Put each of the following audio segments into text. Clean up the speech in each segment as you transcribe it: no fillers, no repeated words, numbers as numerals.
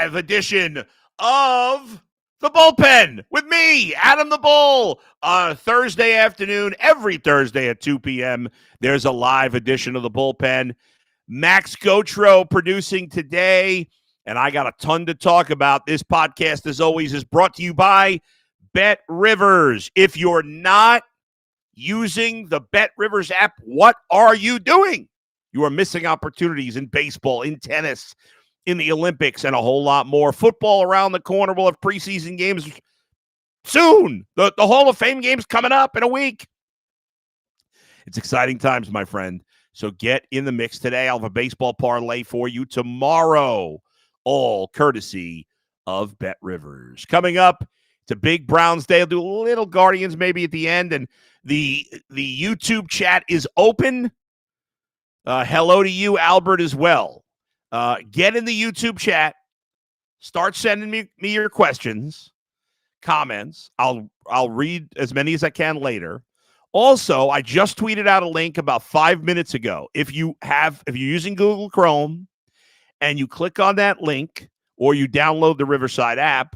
edition of the Bullpen with me, Adam the Bull, on Thursday afternoon. Every Thursday at 2 p.m., there's a live edition of the Bullpen. Max Gotro producing today, and I got a ton to talk about. This podcast, as always, is brought to you by Bet Rivers. If you're not using the Bet Rivers app, what are you doing? You are missing opportunities in baseball, in tennis, in the Olympics, and a whole lot more. Football around the corner. We'll have preseason games soon. The Hall of Fame game's coming up in a week. It's exciting times, my friend. So get in the mix today. I'll have a baseball parlay for you tomorrow, all courtesy of Bet Rivers. Coming up, it's a big Browns day. I'll do a little Guardians maybe at the end, and the YouTube chat is open. Hello to you, Albert, as well. Get in the YouTube chat. Start sending me your questions, comments. I'll read as many as I can later. Also, I just tweeted out a link about 5 minutes ago. If you're using Google Chrome and you click on that link, or you download the Riverside app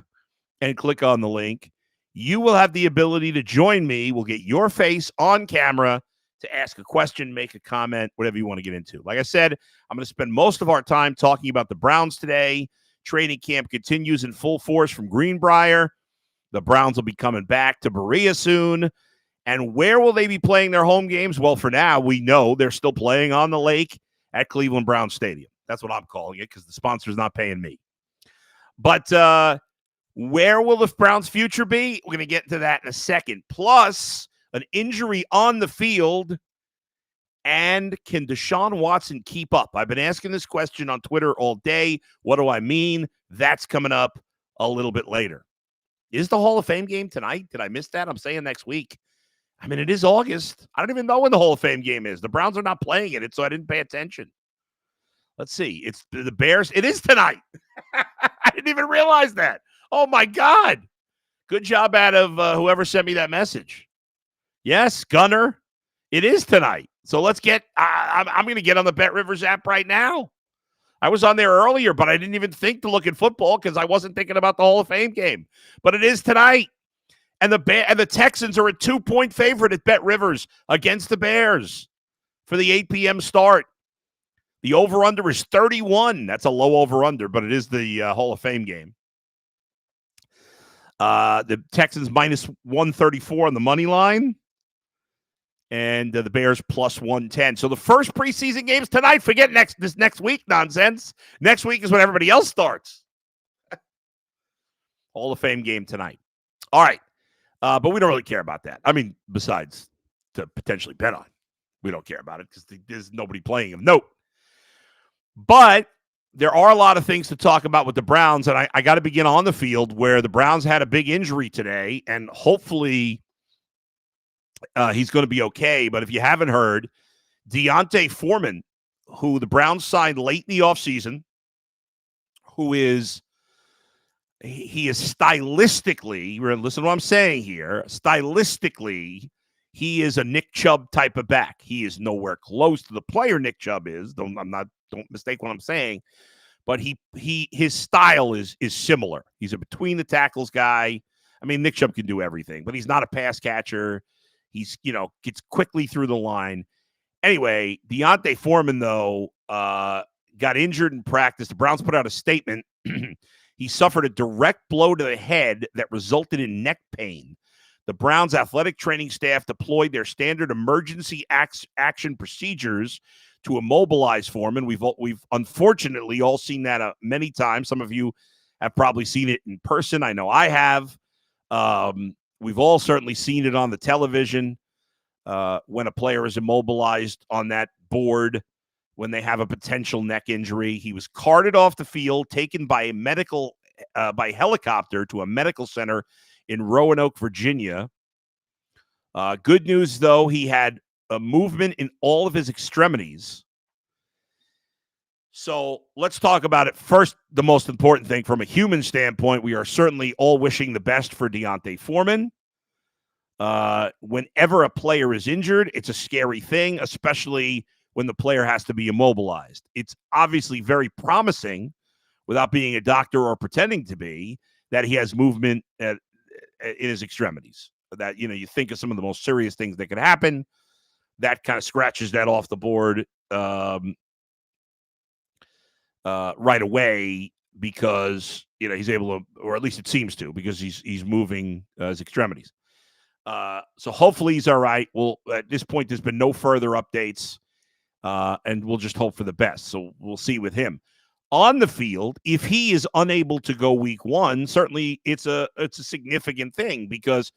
and click on the link, you will have the ability to join me. We'll get your face on camera to ask a question, make a comment, whatever you want to get into. Like I said, I'm going to spend most of our time talking about the Browns today. Training camp continues in full force from Greenbrier. The Browns will be coming back to Berea soon. And where will they be playing their home games? Well, for now, we know they're still playing on the lake at Cleveland Browns Stadium. That's what I'm calling it because the sponsor's not paying me. But where will the Browns' future be? We're going to get into that in a second. Plus, an injury on the field. And can Deshaun Watson keep up? I've been asking this question on Twitter all day. What do I mean? That's coming up a little bit later. Is the Hall of Fame game tonight? Did I miss that? I'm saying next week. I mean, it is August. I don't even know when the Hall of Fame game is. The Browns are not playing it, so I didn't pay attention. Let's see. It's the Bears. It is tonight. I didn't even realize that. Oh, my God. Good job out of whoever sent me that message. Yes, Gunner. It is tonight. So let's get I'm going to get on the Bet Rivers app right now. I was on there earlier, but I didn't even think to look at football because I wasn't thinking about the Hall of Fame game. But it is tonight. And the Texans are a 2-point favorite at Bet Rivers against the Bears for the 8 p.m. start. The over-under is 31. That's a low over-under, but it is the Hall of Fame game. The Texans minus 134 on the money line. And the Bears plus 110. So the first preseason game's tonight. Forget this next week nonsense. Next week is when everybody else starts. Hall of Fame game tonight. All right. But we don't really care about that. I mean, besides to potentially bet on. We don't care about it because there's nobody playing him. Nope. But there are a lot of things to talk about with the Browns, and I got to begin on the field where the Browns had a big injury today, and hopefully he's going to be okay. But if you haven't heard, D'Onta Foreman, who the Browns signed late in the offseason, he is stylistically, listen to what I'm saying here, stylistically, he is a Nick Chubb type of back. He is nowhere close to the player Nick Chubb is. Don't mistake what I'm saying. But his style is similar. He's a between the tackles guy. I mean, Nick Chubb can do everything, but he's not a pass catcher. He's, gets quickly through the line. Anyway, D'Onta Foreman, though, got injured in practice. The Browns put out a statement. He suffered a direct blow to the head that resulted in neck pain. The Browns' athletic training staff deployed their standard emergency action procedures to immobilize Foreman. We've unfortunately all seen that many times. Some of you have probably seen it in person. I know I have. We've all certainly seen it on the television when a player is immobilized on that board when they have a potential neck injury. He was carted off the field, taken by by helicopter to a medical center in Roanoke, Virginia. Good news, though, he had a movement in all of his extremities. So let's talk about it. First, the most important thing from a human standpoint, we are certainly all wishing the best for D'Onta Foreman. Whenever a player is injured, it's a scary thing, especially when the player has to be immobilized. It's obviously very promising without being a doctor or pretending to be, that he has movement in his extremities. That, you think of some of the most serious things that could happen. That kind of scratches that off the board right away because, he's able to, or at least it seems to, because he's moving his extremities. So hopefully he's all right. Well, at this point, there's been no further updates, and we'll just hope for the best. So we'll see with him. On the field, if he is unable to go week 1, certainly it's a significant thing, because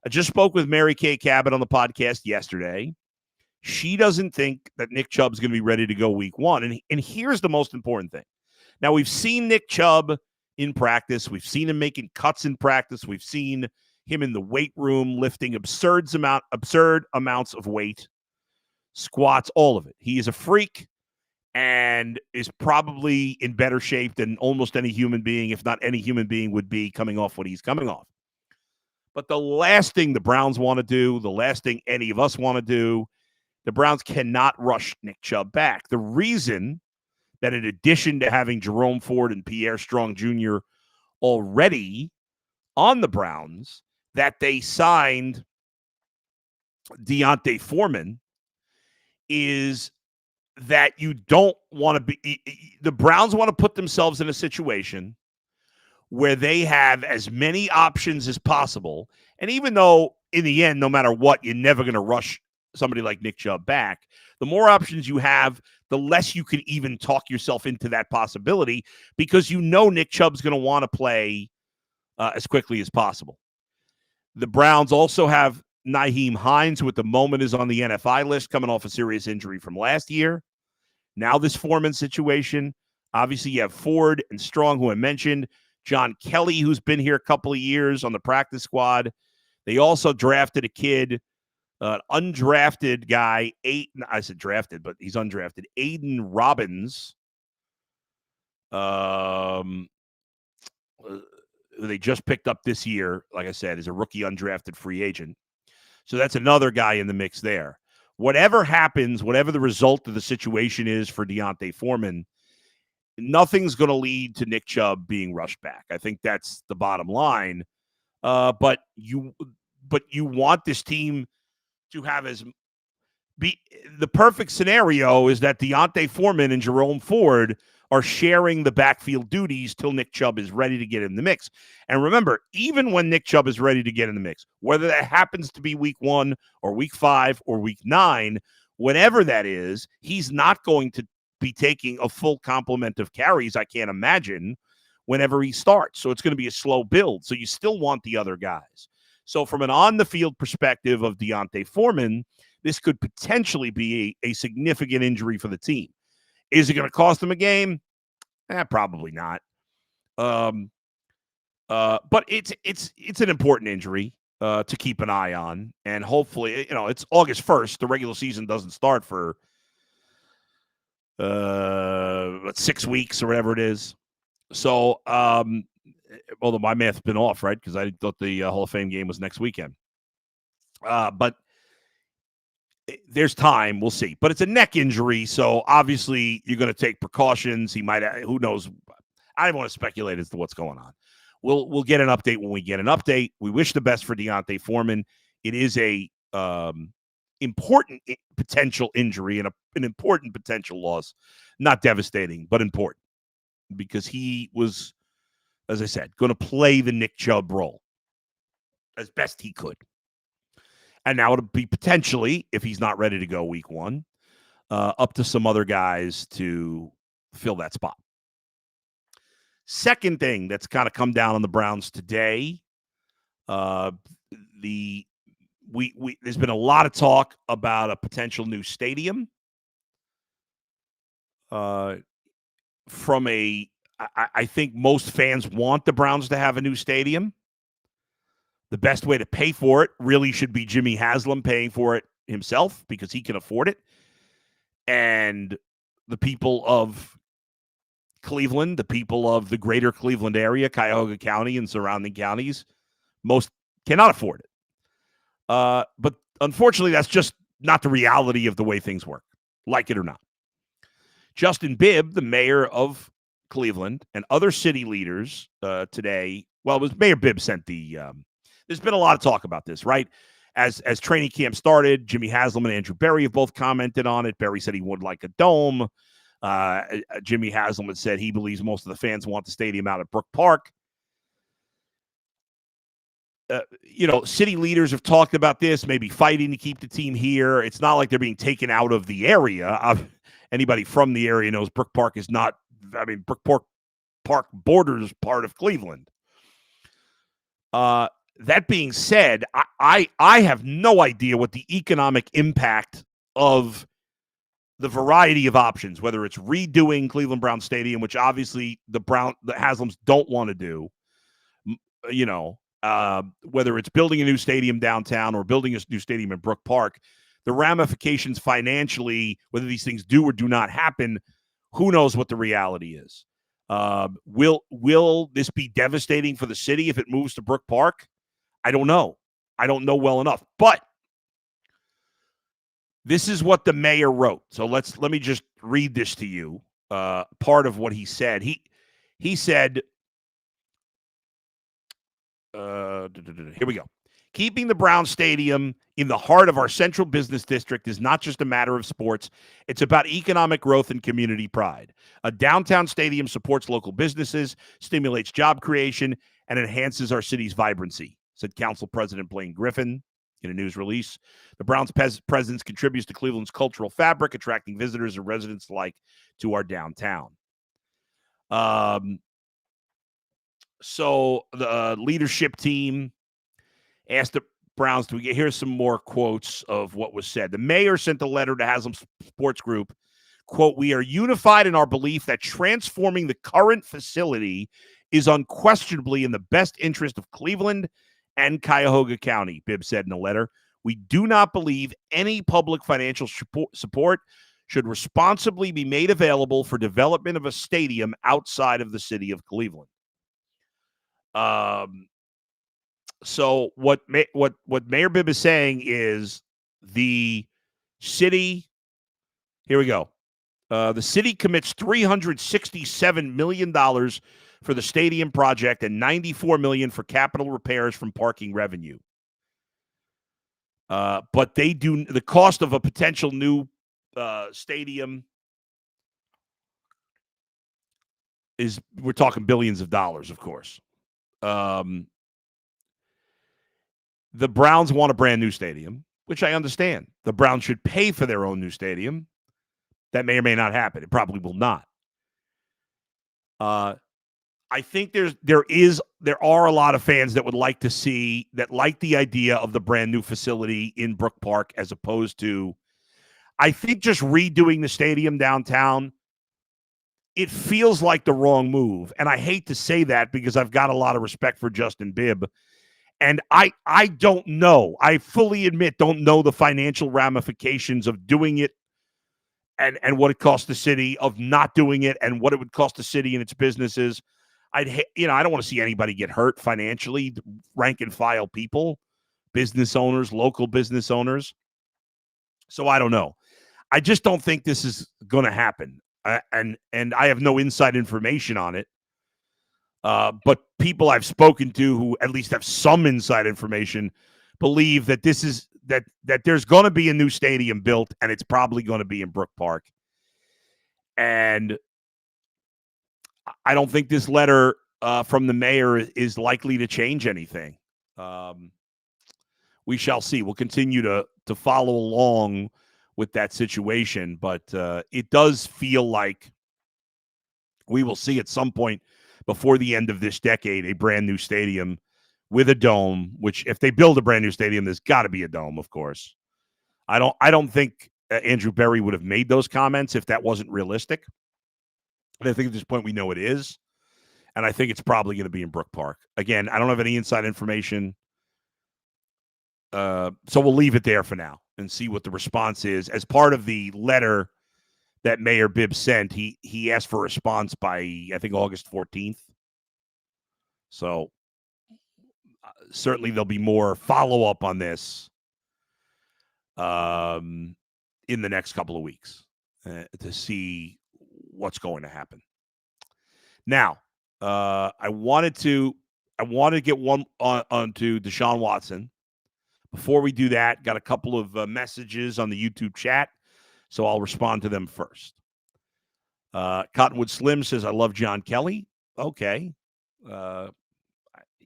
I just spoke with Mary Kay Cabot on the podcast yesterday. She doesn't think that Nick Chubb's going to be ready to go week 1. And here's the most important thing. Now, we've seen Nick Chubb in practice. We've seen him making cuts in practice. We've seen him in the weight room lifting absurd amounts of weight, squats, all of it. He is a freak and is probably in better shape than almost any human being, if not any human being, would be coming off what he's coming off. But the last thing the Browns want to do, the last thing any of us want to do, the Browns cannot rush Nick Chubb back. The reason that, in addition to having Jerome Ford and Pierre Strong Jr. already on the Browns, that they signed D'Onta Foreman, is that you don't want to be – the Browns want to put themselves in a situation where they have as many options as possible. And even though, in the end, no matter what, you're never going to rush somebody like Nick Chubb back, the more options you have, the less you can even talk yourself into that possibility, because Nick Chubb's going to want to play as quickly as possible. The Browns also have Nyheim Hines, who at the moment is on the NFI list, coming off a serious injury from last year. Now this Foreman situation. Obviously, you have Ford and Strong, who I mentioned. John Kelly, who's been here a couple of years on the practice squad. They also drafted a kid, an undrafted guy. I said drafted, but he's undrafted. Aiden Robbins. Who they just picked up this year, like I said, is a rookie undrafted free agent. So that's another guy in the mix there. Whatever happens, whatever the result of the situation is for D'Onta Foreman, nothing's going to lead to Nick Chubb being rushed back. I think that's the bottom line. But you want this team to have the perfect scenario is that D'Onta Foreman and Jerome Ford are sharing the backfield duties till Nick Chubb is ready to get in the mix. And remember, even when Nick Chubb is ready to get in the mix, whether that happens to be week 1 or week 5 or week 9, whenever that is, he's not going to be taking a full complement of carries, I can't imagine, whenever he starts. So it's going to be a slow build. So you still want the other guys. So from an on-the-field perspective of D'Onta Foreman, this could potentially be a significant injury for the team. Is it going to cost them a game? Probably not. But it's an important injury to keep an eye on, and hopefully, it's August 1st. The regular season doesn't start for 6 weeks or whatever it is. So, although my math's been off, right? Because I thought the Hall of Fame game was next weekend. But there's time. We'll see. But it's a neck injury, so obviously you're going to take precautions. He might. Who knows? I don't want to speculate as to what's going on. We'll get an update when we get an update. We wish the best for D'Onta Foreman. It is a important potential injury and an important potential loss. Not devastating, but important, because he was, as I said, going to play the Nick Chubb role as best he could. And now it'll be potentially, if he's not ready to go week 1, up to some other guys to fill that spot. Second thing that's kind of come down on the Browns today, there's been a lot of talk about a potential new stadium. I think most fans want the Browns to have a new stadium. The best way to pay for it really should be Jimmy Haslam paying for it himself, because he can afford it. And the people of Cleveland, the people of the greater Cleveland area, Cuyahoga County and surrounding counties, most cannot afford it. But unfortunately, that's just not the reality of the way things work, like it or not. Justin Bibb, the mayor of Cleveland and other city leaders today. Well, it was Mayor Bibb sent the. There's been a lot of talk about this, right? As training camp started, Jimmy Haslam and Andrew Berry have both commented on it. Berry said he would like a dome. Jimmy Haslam had said he believes most of the fans want the stadium out at Brook Park. City leaders have talked about this, maybe fighting to keep the team here. It's not like they're being taken out of the area. Anybody from the area knows Brook Park is not. I mean, Brook Park borders part of Cleveland. That being said, I have no idea what the economic impact of the variety of options, whether it's redoing Cleveland Brown Stadium, which obviously the Haslams don't want to do, whether it's building a new stadium downtown or building a new stadium in Brook Park, the ramifications financially, whether these things do or do not happen, who knows what the reality is. Will this be devastating for the city if it moves to Brook Park? I don't know. I don't know well enough. But this is what the mayor wrote. So let me just read this to you. Part of what he said. He said, here we go. Keeping the Brown Stadium in the heart of our central business district is not just a matter of sports. It's about economic growth and community pride. A downtown stadium supports local businesses, stimulates job creation, and enhances our city's vibrancy, said Council President Blaine Griffin in a news release. The Browns' presence contributes to Cleveland's cultural fabric, attracting visitors and residents alike to our downtown. So the leadership team asked the Browns to get. Here's some more quotes of what was said. The mayor sent a letter to Haslam Sports Group. Quote, "We are unified in our belief that transforming the current facility is unquestionably in the best interest of Cleveland and Cuyahoga County," Bibb said in a letter. "We do not believe any public financial support should responsibly be made available for development of a stadium outside of the city of Cleveland." So what Mayor Bibb is saying is the city. Here we go. The city commits $367 million for the stadium project and $94 million for capital repairs from parking revenue. But they do the cost of a potential new stadium is, we're talking billions of dollars, of course. The Browns want a brand new stadium, which I understand. The Browns should pay for their own new stadium. That may or may not happen. It probably will not. I think there are a lot of fans that would like to see, that like the idea of the brand new facility in Brook Park, as opposed to, I think, just redoing the stadium downtown. It feels like the wrong move. And I hate to say that because I've got a lot of respect for Justin Bibb. And I don't know. I fully admit, don't know the financial ramifications of doing it and what it costs the city, of not doing it, and what it would cost the city and its businesses. I don't want to see anybody get hurt financially, rank and file people, business owners, local business owners. So I don't know. I just don't think this is going to happen. And I have no inside information on it. But people I've spoken to who at least have some inside information believe that this is that there's going to be a new stadium built, and it's probably going to be in Brook Park. And I don't think this letter from the mayor is likely to change anything. We shall see. We'll continue to follow along with that situation, but it does feel like we will see at some point before the end of this decade a brand new stadium with a dome, which, if they build a brand new stadium, there's got to be a dome, of course. I don't think Andrew Berry would have made those comments if that wasn't realistic. But I think at this point we know it is. And I think it's probably going to be in Brook Park. Again, I don't have any inside information. So we'll leave it there for now and see what the response is. As part of the letter that Mayor Bibb sent, he asked for a response by, I think, August 14th. So certainly there'll be more follow-up on this in the next couple of weeks to see what's going to happen. Now, I wanted to get one onto Deshaun Watson. Before we do that, got a couple of messages on the YouTube chat, so I'll respond to them first. Cottonwood Slim says, I love John Kelly. Okay.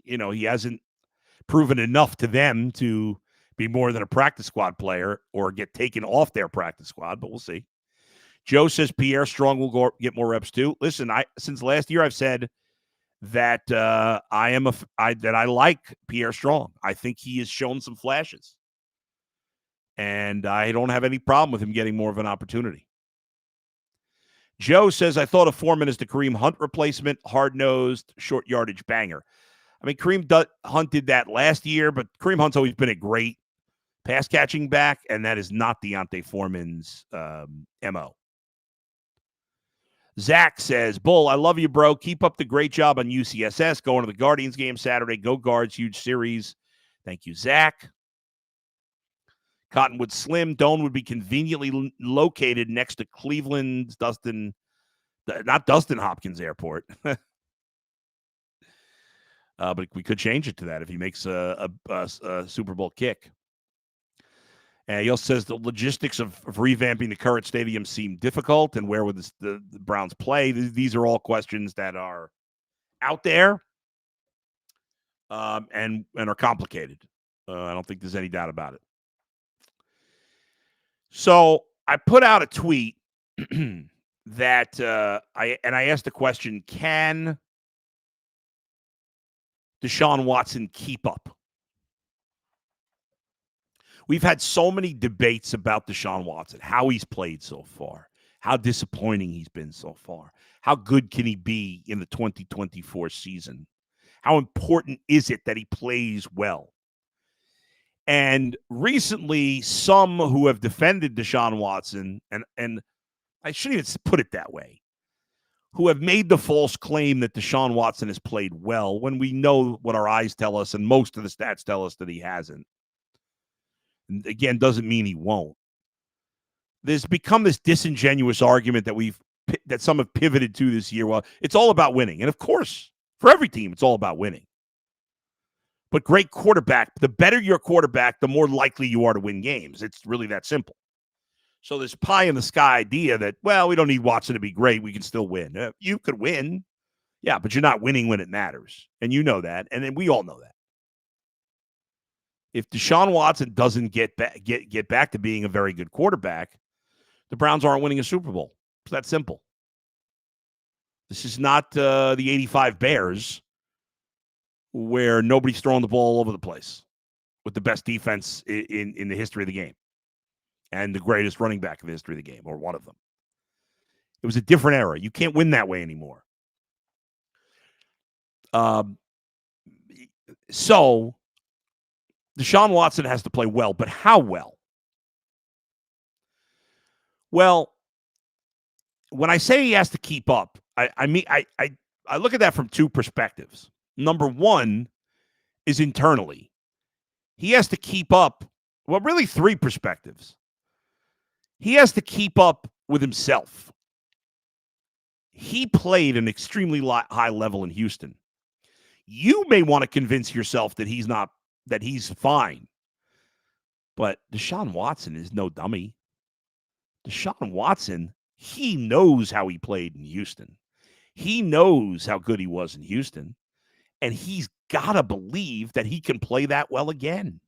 He hasn't proven enough to them to be more than a practice squad player or get taken off their practice squad, but we'll see. Joe says Pierre Strong will get more reps too. Listen, since last year I've said that I like Pierre Strong. I think he has shown some flashes, and I don't have any problem with him getting more of an opportunity. Joe says, I thought of Foreman as the Kareem Hunt replacement, hard-nosed, short yardage banger. I mean, Kareem Hunt did that last year, but Kareem Hunt's always been a great pass-catching back, and that is not D'Onta Foreman's MO. Zach says, Bull, I love you, bro. Keep up the great job on UCSS. Going to the Guardians game Saturday. Go Guards, huge series. Thank you, Zach. Cottonwood Slim, Doan would be conveniently located next to Cleveland's not Dustin Hopkins Airport. But we could change it to that if he makes a Super Bowl kick. And he also says the logistics of revamping the current stadium seem difficult, and where would the Browns play? These are all questions that are out there and are complicated. I don't think there's any doubt about it. So I put out a tweet that I asked the question, can Deshaun Watson keep up? We've had so many debates about Deshaun Watson, how he's played so far, how disappointing he's been so far, how good can he be in the 2024 season, how important is it that he plays well? And recently, some who have defended Deshaun Watson, and I shouldn't even put it that way, who have made the false claim that Deshaun Watson has played well when we know what our eyes tell us and most of the stats tell us that he hasn't. And again, doesn't mean he won't. There's become this disingenuous argument that some have pivoted to this year. Well, it's all about winning. And of course, for every team, it's all about winning. But great quarterback, the better your quarterback, the more likely you are to win games. It's really that simple. So this pie in the sky idea that, well, we don't need Watson to be great. We can still win. You could win. Yeah, but you're not winning when it matters. And you know that. And then we all know that. If Deshaun Watson doesn't get back to being a very good quarterback, the Browns aren't winning a Super Bowl. It's that simple. This is not the 85 Bears where nobody's throwing the ball all over the place with the best defense in the history of the game and the greatest running back in the history of the game, or one of them. It was a different era. You can't win that way anymore. So Deshaun Watson has to play well, but how well? Well, when I say he has to keep up, I mean I look at that from two perspectives. Number one is internally. He has to keep up, well, really three perspectives. He has to keep up with himself. He played an extremely high level in Houston. You may want to convince yourself that he's fine. But Deshaun Watson is no dummy. Deshaun Watson, he knows how he played in Houston. He knows how good he was in Houston. And he's got to believe that he can play that well again.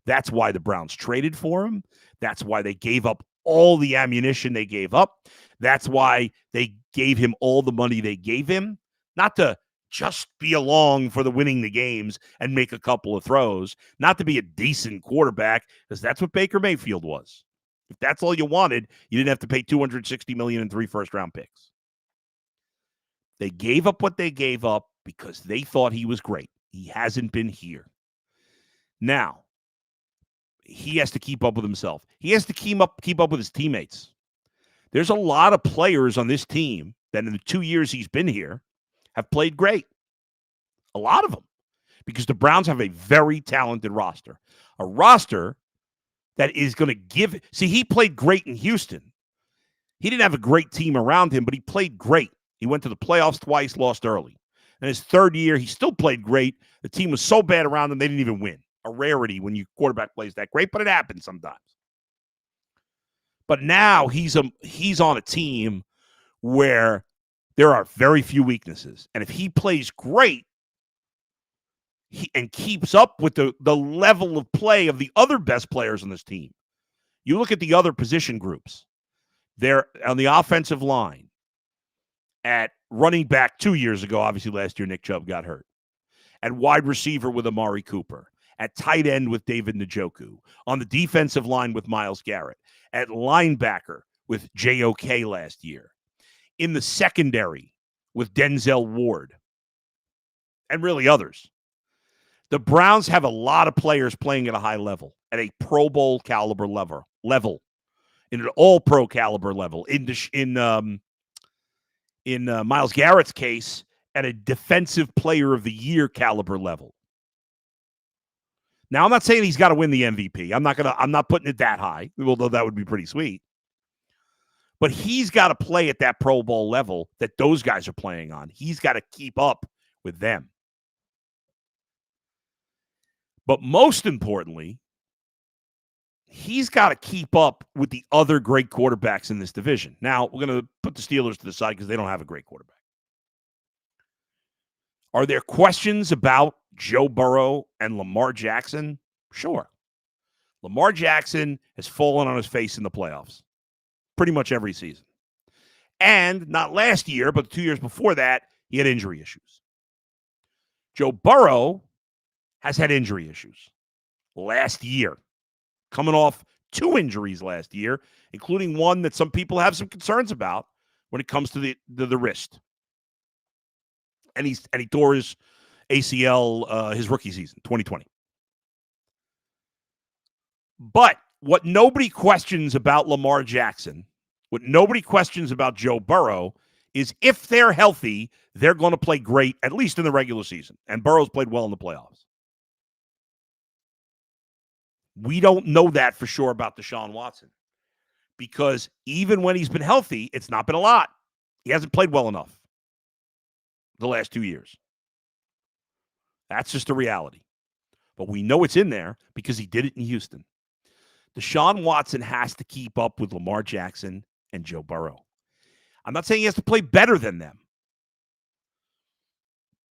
That's why the Browns traded for him. That's why they gave up all the ammunition they gave up. That's why they gave him all the money they gave him. Not to just be along for the winning the games and make a couple of throws. Not to be a decent quarterback, because that's what Baker Mayfield was. If that's all you wanted, you didn't have to pay $260 million and 3 first-round picks. They gave up what they gave up because they thought he was great. He hasn't been here. Now, he has to keep up with himself. He has to keep up with his teammates. There's a lot of players on this team that in the 2 years he's been here have played great. A lot of them. Because the Browns have a very talented roster. A roster that is going to give... See, he played great in Houston. He didn't have a great team around him, but he played great. He went to the playoffs twice, lost early. In his third year, he still played great. The team was so bad around him, they didn't even win. A rarity when your quarterback plays that great, but it happens sometimes. But now he's on a team where there are very few weaknesses. And if he plays great and keeps up with the level of play of the other best players on this team, you look at the other position groups. They're on the offensive line. At running back 2 years ago, obviously last year, Nick Chubb got hurt. At wide receiver with Amari Cooper. At tight end with David Njoku. On the defensive line with Myles Garrett. At linebacker with J.O.K. last year. In the secondary with Denzel Ward. And really others. The Browns have a lot of players playing at a high level. At a Pro Bowl caliber level. In an all-pro caliber level. In Myles Garrett's case, at a defensive player of the year caliber level. Now, I'm not saying he's got to win the MVP. I'm not putting it that high, although that would be pretty sweet. But he's got to play at that Pro Bowl level that those guys are playing on. He's got to keep up with them. But most importantly, he's got to keep up with the other great quarterbacks in this division. Now, we're going to put the Steelers to the side because they don't have a great quarterback. Are there questions about Joe Burrow and Lamar Jackson? Sure. Lamar Jackson has fallen on his face in the playoffs pretty much every season. And not last year, but 2 years before that, he had injury issues. Joe Burrow has had injury issues last year. Coming off 2 injuries last year, including one that some people have some concerns about when it comes to the wrist. And he tore his ACL his rookie season, 2020. But what nobody questions about Lamar Jackson, what nobody questions about Joe Burrow, is if they're healthy, they're going to play great, at least in the regular season. And Burrow's played well in the playoffs. We don't know that for sure about Deshaun Watson because even when he's been healthy, it's not been a lot. He hasn't played well enough the last 2 years. That's just a reality. But we know it's in there because he did it in Houston. Deshaun Watson has to keep up with Lamar Jackson and Joe Burrow. I'm not saying he has to play better than them.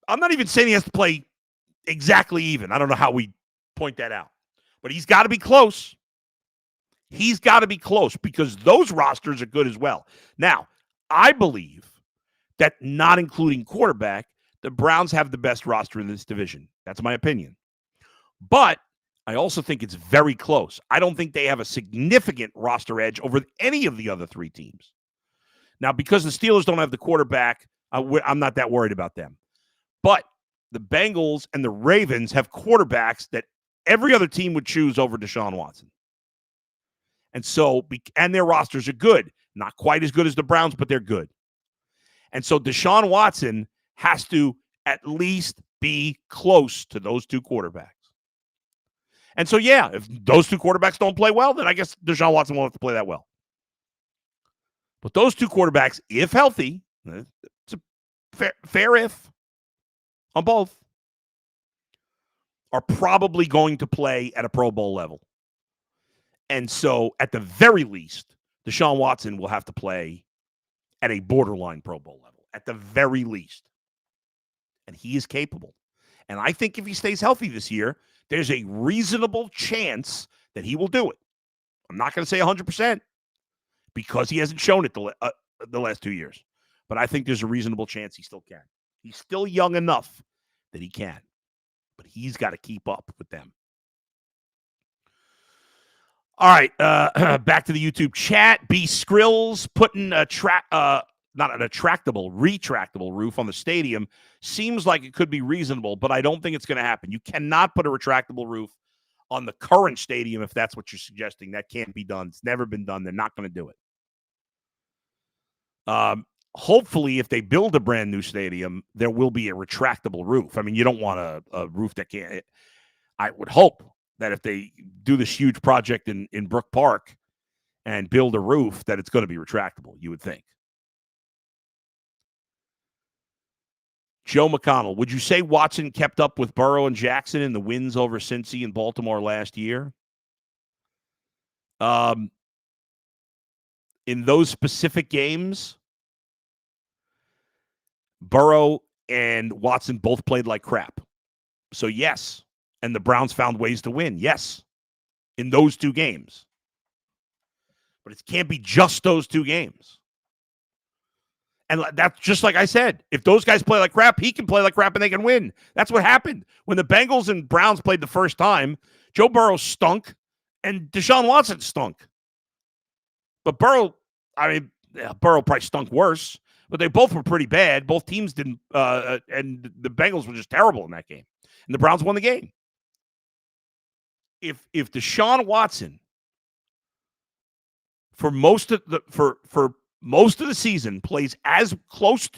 I'm not even saying he has to play exactly even. I don't know how we point that out. But he's got to be close. He's got to be close because those rosters are good as well. Now, I believe that not including quarterback, the Browns have the best roster in this division. That's my opinion. But I also think it's very close. I don't think they have a significant roster edge over any of the other 3 teams. Now, because the Steelers don't have the quarterback, I'm not that worried about them. But the Bengals and the Ravens have quarterbacks that every other team would choose over Deshaun Watson. And their rosters are good. Not quite as good as the Browns, but they're good. And so Deshaun Watson has to at least be close to those 2 quarterbacks. And so, yeah, if those 2 quarterbacks don't play well, then I guess Deshaun Watson won't have to play that well. But those 2 quarterbacks, if healthy, it's a fair if on both, are probably going to play at a Pro Bowl level. And so, at the very least, Deshaun Watson will have to play at a borderline Pro Bowl level, at the very least. And he is capable. And I think if he stays healthy this year, there's a reasonable chance that he will do it. I'm not going to say 100% because he hasn't shown it the last 2 years. But I think there's a reasonable chance he still can. He's still young enough that he can. But he's got to keep up with them. All right, back to the YouTube chat. B. Skrills putting not an retractable roof on the stadium seems like it could be reasonable, but I don't think it's going to happen. You cannot put a retractable roof on the current stadium if that's what you're suggesting. That can't be done. It's never been done. They're not going to do it. Hopefully, if they build a brand new stadium, there will be a retractable roof. I mean, you don't want a roof that can't. I would hope that if they do this huge project in Brook Park and build a roof, that it's going to be retractable, you would think. Joe McConnell, would you say Watson kept up with Burrow and Jackson in the wins over Cincy and Baltimore last year? In those specific games, Burrow and Watson both played like crap. So, yes. And the Browns found ways to win. Yes. In those two games. But it can't be just those two games. And that's just like I said. If those guys play like crap, he can play like crap and they can win. That's what happened. When the Bengals and Browns played the first time, Joe Burrow stunk and Deshaun Watson stunk. But Burrow probably stunk worse. But they both were pretty bad. Both teams didn't, and the Bengals were just terrible in that game. And the Browns won the game. If Deshaun Watson for most of the season plays as close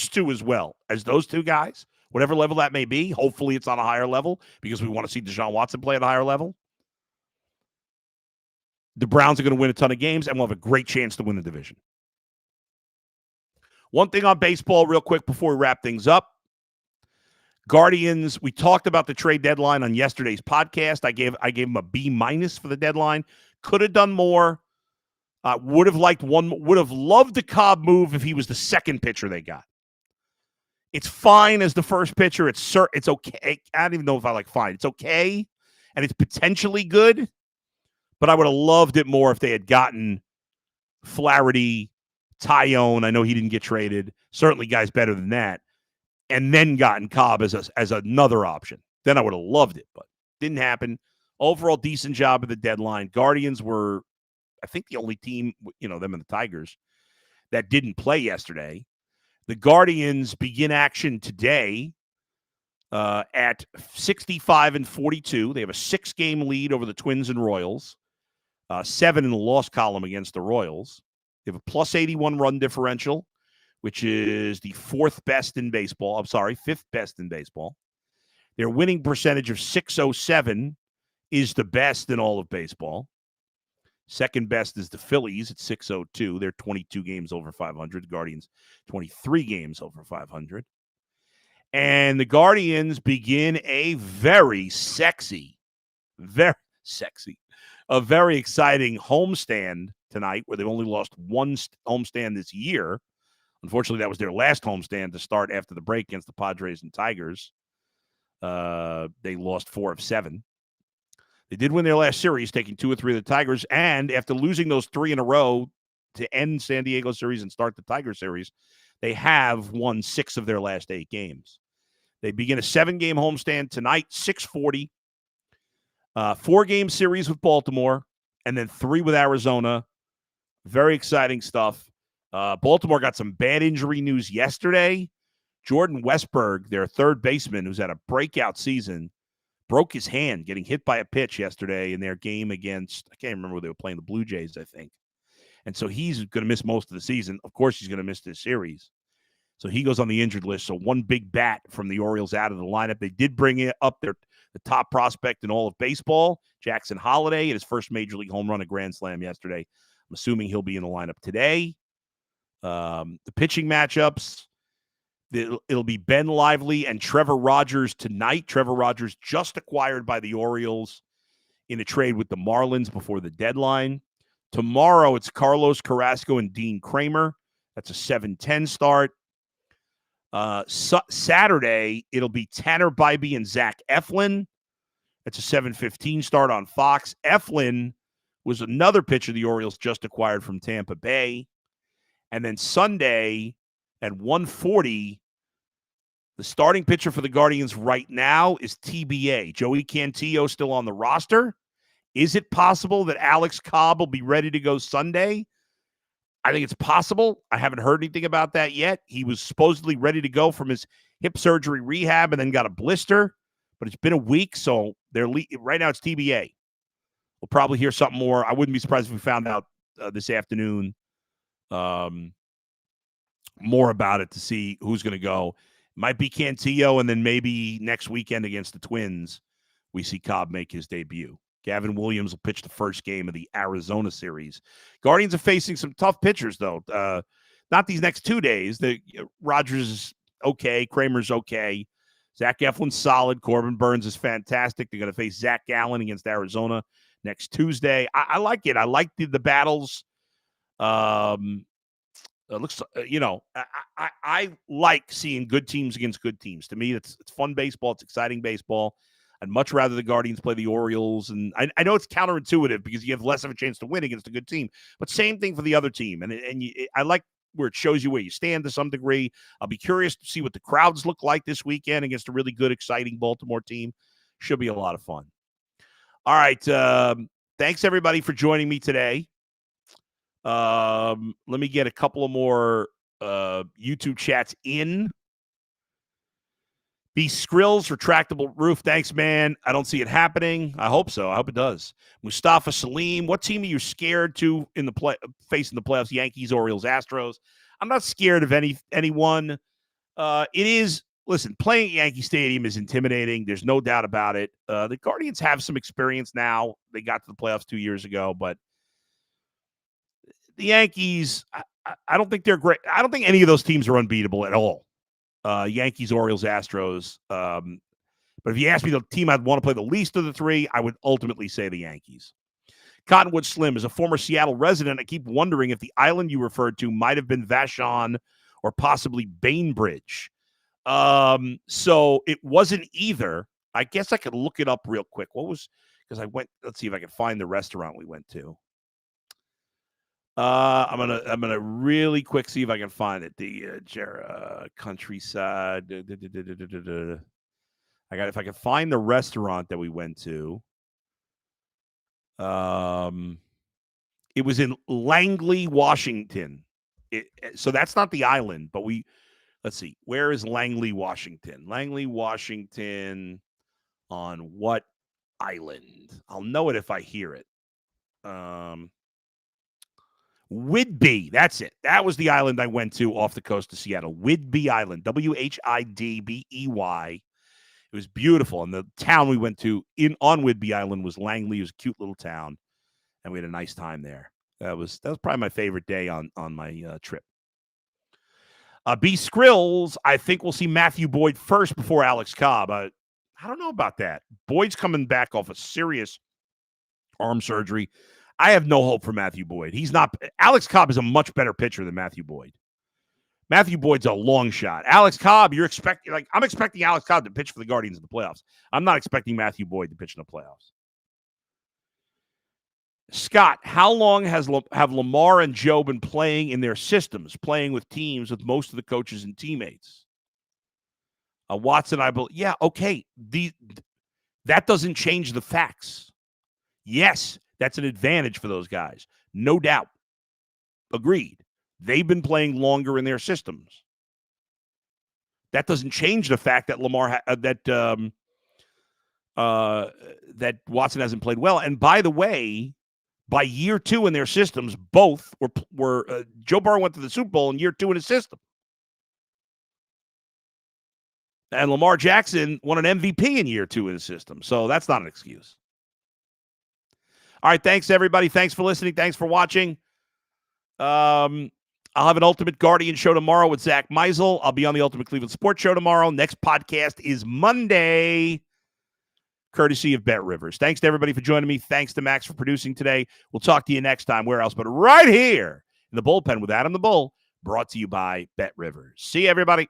to as well as those two guys, whatever level that may be, hopefully it's on a higher level because we want to see Deshaun Watson play at a higher level. The Browns are going to win a ton of games and we'll have a great chance to win the division. One thing on baseball real quick before we wrap things up. Guardians, we talked about the trade deadline on yesterday's podcast. I gave them a B- for the deadline. Could have done more. Would have loved the Cobb move if he was the second pitcher they got. It's fine as the first pitcher. It's okay. I don't even know if I like fine. It's okay, and it's potentially good, but I would have loved it more if they had gotten Flaherty, Tyone. I know he didn't get traded. Certainly guys better than that. And then gotten Cobb as another option. Then I would have loved it, but didn't happen. Overall, decent job at the deadline. Guardians were, I think, the only team, them and the Tigers, that didn't play yesterday. The Guardians begin action today at 65-42. They have a 6-game lead over the Twins and Royals, 7 in the loss column against the Royals. They have a plus 81 run differential, which is the 5th best in baseball. Their winning percentage of .607 is the best in all of baseball. Second best is the Phillies at .602. They're 22 games over 500. Guardians, 23 games over 500. And the Guardians begin a very exciting homestand tonight, where they've only lost one homestand this year. Unfortunately, that was their last homestand to start after the break against the Padres and Tigers. They lost 4 of 7. They did win their last series, taking 2 or 3 of the Tigers. And after losing those 3 in a row to end San Diego series and start the Tiger series, they have won 6 of their last 8 games. They begin a 7-game homestand tonight, 6:40. 4-game series with Baltimore, and then 3 with Arizona. Very exciting stuff. Baltimore got some bad injury news yesterday. Jordan Westberg, their third baseman, who's had a breakout season, broke his hand getting hit by a pitch yesterday in their game against, I can't remember who they were playing, the Blue Jays, I think. And so he's going to miss most of the season. Of course, he's going to miss this series. So he goes on the injured list. So one big bat from the Orioles out of the lineup. They did bring up the top prospect in all of baseball, Jackson Holliday, in his first major league home run, a grand slam yesterday. I'm assuming he'll be in the lineup today. The pitching matchups, it'll be Ben Lively and Trevor Rogers tonight. Trevor Rogers just acquired by the Orioles in a trade with the Marlins before the deadline. Tomorrow, it's Carlos Carrasco and Dean Kramer. That's a 7:10 start. Saturday, it'll be Tanner Bybee and Zach Eflin. That's a 7:15 start on Fox. Eflin was another pitcher the Orioles just acquired from Tampa Bay. And then Sunday at 1:40, the starting pitcher for the Guardians right now is TBA. Joey Cantillo still on the roster. Is it possible that Alex Cobb will be ready to go Sunday? I think it's possible. I haven't heard anything about that yet. He was supposedly ready to go from his hip surgery rehab and then got a blister, but it's been a week, so right now it's TBA. We'll probably hear something more. I wouldn't be surprised if we found out this afternoon more about it to see who's going to go. Might be Cantillo, and then maybe next weekend against the Twins, we see Cobb make his debut. Gavin Williams will pitch the first game of the Arizona series. Guardians are facing some tough pitchers, though. Not these next 2 days. Rogers okay. Kramer's okay. Zach Eflin's solid. Corbin Burns is fantastic. They're going to face Zach Gallen against Arizona next Tuesday. I like it. I like the battles. It looks, I like seeing good teams against good teams. To me, it's fun baseball. It's exciting baseball. I'd much rather the Guardians play the Orioles. And I know it's counterintuitive because you have less of a chance to win against a good team. But same thing for the other team. I like where it shows you where you stand to some degree. I'll be curious to see what the crowds look like this weekend against a really good, exciting Baltimore team. Should be a lot of fun. All right. Thanks, everybody, for joining me today. Let me get a couple of more YouTube chats in. B. Skrills, retractable roof. Thanks, man. I don't see it happening. I hope so. I hope it does. Mustafa Salim, what team are you scared to in the facing the playoffs? Yankees, Orioles, Astros. I'm not scared of anyone. It is, listen, playing at Yankee Stadium is intimidating. There's no doubt about it. The Guardians have some experience now. They got to the playoffs 2 years ago, but the Yankees, I don't think they're great. I don't think any of those teams are unbeatable at all. Yankees, Orioles, Astros. But if you ask me the team I'd want to play the least of the three, I would ultimately say the Yankees. Cottonwood Slim is a former Seattle resident. I keep wondering if the island you referred to might have been Vashon or possibly Bainbridge. So it wasn't either. I guess I could look it up real quick. Because let's see if I can find the restaurant we went to. I'm gonna really quick see if I can find it. The countryside. If I can find the restaurant that we went to. It was in Langley, Washington. So that's not the island, but let's see. Where is Langley, Washington? Langley, Washington. On what island? I'll know it if I hear it. Whidbey, that's it. That was the island I went to off the coast of Seattle. Whidbey Island, Whidbey. It was beautiful, and the town we went to on Whidbey Island was Langley. It was a cute little town, and we had a nice time there. That was probably my favorite day on my trip. B. Skrills, I think we'll see Matthew Boyd first before Alex Cobb. I don't know about that. Boyd's coming back off a serious arm surgery. I have no hope for Matthew Boyd. Alex Cobb is a much better pitcher than Matthew Boyd. Matthew Boyd's a long shot. Alex Cobb, I'm expecting Alex Cobb to pitch for the Guardians in the playoffs. I'm not expecting Matthew Boyd to pitch in the playoffs. Scott, how long have Lamar and Joe been playing in their systems, playing with teams with most of the coaches and teammates? Watson, I believe. Yeah, okay. That doesn't change the facts. Yes, that's an advantage for those guys. No doubt. Agreed. They've been playing longer in their systems. That doesn't change the fact that that Watson hasn't played well. And by the way, by year 2 in their systems, both were Joe Burrow went to the Super Bowl in year 2 in his system. And Lamar Jackson won an MVP in year 2 in his system. So that's not an excuse. All right, thanks, everybody. Thanks for listening. Thanks for watching. I'll have an Ultimate Guardian show tomorrow with Zach Meisel. I'll be on the Ultimate Cleveland Sports Show tomorrow. Next podcast is Monday, courtesy of Bet Rivers. Thanks to everybody for joining me. Thanks to Max for producing today. We'll talk to you next time. Where else but right here in the bullpen with Adam the Bull, brought to you by Bet Rivers. See you, everybody.